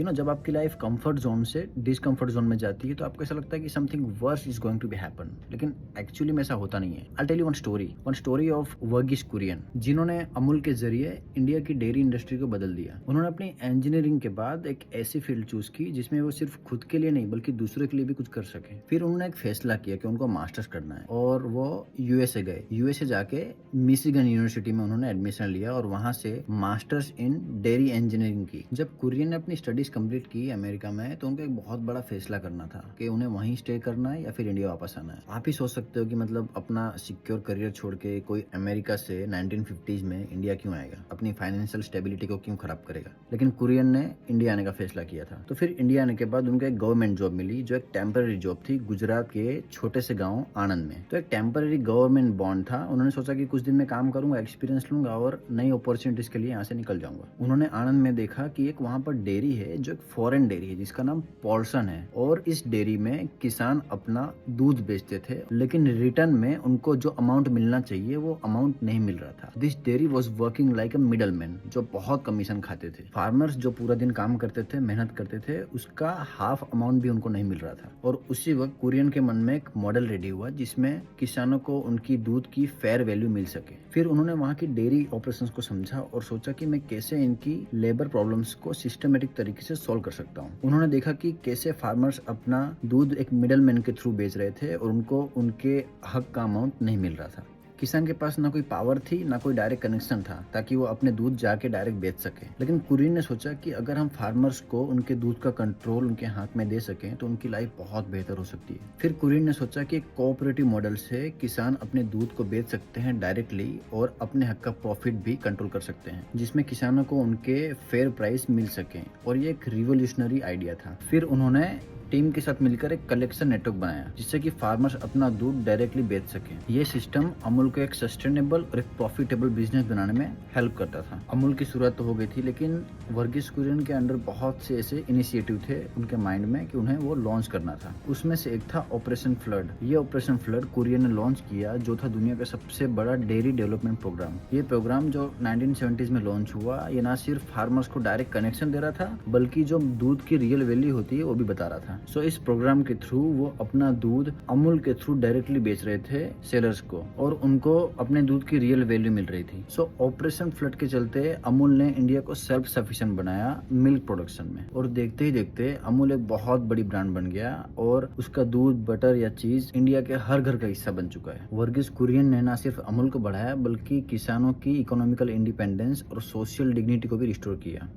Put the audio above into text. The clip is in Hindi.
जब आपकी लाइफ कंफर्ट जोन से डिसकंफर्ट जोन में जाती है तो आपको ऐसा लगता है कि something worse is going to be happen, लेकिन एक्चुअली में ऐसा होता नहीं है। I tell you one story of Verghese Kurien, जिन्होंने अमूल के जरिए इंडिया की डेयरी इंडस्ट्री को बदल दिया। उन्होंने अपनी इंजीनियरिंग के बाद एक ऐसी फील्ड चूज की जिसमें वो सिर्फ खुद के लिए नहीं बल्कि दूसरों के लिए भी कुछ कर सके। फिर उन्होंने एक फैसला किया कि उनको मास्टर्स करना है और वो यूएसए गए। यूएसए जाके मिशिगन यूनिवर्सिटी में उन्होंने एडमिशन लिया और वहां से मास्टर्स इन डेयरी इंजीनियरिंग की। जब कुरियन ने अपनी स्टडीज कंप्लीट की अमेरिका में तो उनको एक बहुत बड़ा फैसला करना था कि उन्हें वहीं स्टे करना है या फिर इंडिया वापस आना है। आप ही सोच सकते हो कि मतलब अपना सिक्योर करियर छोड़ के कोई अमेरिका से 1950s में इंडिया क्यों आएगा, अपनी फाइनेंशियल स्टेबिलिटी को क्यों खराब करेगा। लेकिन कुरियन ने इंडिया आने का फैसला किया था। तो फिर इंडिया आने के बाद उनको एक गवर्नमेंट जॉब मिली जो एक टेम्पररी जॉब थी गुजरात के छोटे से गाँव आणंद में। तो एक टेम्पररी गवर्नमेंट बॉन्ड था। उन्होंने सोचा कि कुछ दिन में काम करूंगा, एक्सपीरियंस लूंगा और नई अपॉर्चुनिटीज के लिए यहाँ से निकल जाऊंगा। उन्होंने आणंद में देखा कि एक वहाँ पर डेयरी है जो एक फॉरेन डेयरी है जिसका नाम पॉल्सन है, और इस डेयरी में किसान अपना दूध बेचते थे लेकिन रिटर्न में उनको जो अमाउंट मिलना चाहिए वो अमाउंट नहीं मिल रहा था। This dairy was working like a middle man, जो बहुत कमीशन खाते थे। फार्मर्स जो पूरा दिन काम करते थे, मेहनत करते थे, उसका हाफ अमाउंट भी उनको नहीं मिल रहा था। और उसी वक्त कुरियन के मन में एक मॉडल रेडी हुआ जिसमें किसानों को उनकी दूध की फेयर वैल्यू मिल सके। फिर उन्होंने वहाँ की डेयरी ऑपरेशंस को समझा और सोचा कि मैं कैसे इनकी लेबर प्रॉब्लम्स को सिस्टमेटिक तरीके से सॉल्व कर सकता हूँ। उन्होंने देखा कि कैसे फार्मर्स अपना दूध एक मिडल मैन के थ्रू बेच रहे थे और उनको उनके हक का अमाउंट नहीं मिल रहा था। किसान के पास ना कोई पावर थी ना कोई डायरेक्ट कनेक्शन था ताकि वो अपने दूध जाके डायरेक्ट बेच सके। लेकिन कुरियन ने सोचा कि अगर हम फार्मर्स को उनके दूध का कंट्रोल उनके हाथ में दे सकें तो उनकी लाइफ बहुत बेहतर हो सकती है। फिर कुरियन ने सोचा कि कोऑपरेटिव मॉडल से किसान अपने दूध को बेच सकते हैं डायरेक्टली और अपने हक का प्रॉफिट भी कंट्रोल कर सकते हैं, जिसमें किसानों को उनके फेयर प्राइस मिल सके। और ये एक रिवोल्यूशनरी आइडिया था। फिर उन्होंने टीम के साथ मिलकर एक कलेक्शन नेटवर्क बनाया जिससे कि फार्मर्स अपना दूध डायरेक्टली बेच सके। ये सिस्टम अमूल को एक सस्टेनेबल और एक प्रॉफिटेबल बिजनेस बनाने में हेल्प करता था। अमूल की शुरुआत तो हो गई थी लेकिन वर्गीस कुरियन के अंडर बहुत से ऐसे इनिशिएटिव थे उनके माइंड में कि उन्हें वो लॉन्च करना था। उसमें से एक था ऑपरेशन फ्लड। ये ऑपरेशन फ्लड कुरियन ने लॉन्च किया जो था दुनिया का सबसे बड़ा डेयरी डेवलपमेंट प्रोग्राम। ये प्रोग्राम जो 1970s में लॉन्च हुआ, ये ना सिर्फ फार्मर्स को डायरेक्ट कनेक्शन दे रहा था बल्कि जो दूध की रियल वैल्यू होती है वो भी बता रहा था। सो इस प्रोग्राम के थ्रू वो अपना दूध अमूल के थ्रू डायरेक्टली बेच रहे थे सेलर्स को और उनको अपने दूध की रियल वैल्यू मिल रही थी। सो ऑपरेशन फ्लड के चलते अमूल ने इंडिया को सेल्फ सफिशिएंट बनाया मिल्क प्रोडक्शन में, और देखते ही देखते अमूल एक बहुत बड़ी ब्रांड बन गया और उसका दूध, बटर या चीज इंडिया के हर घर का हिस्सा बन चुका है। वर्गीस कुरियन ने न सिर्फ अमूल को बढ़ाया बल्कि किसानों की इकोनॉमिकल इंडिपेंडेंस और सोशल डिग्निटी को भी रिस्टोर किया।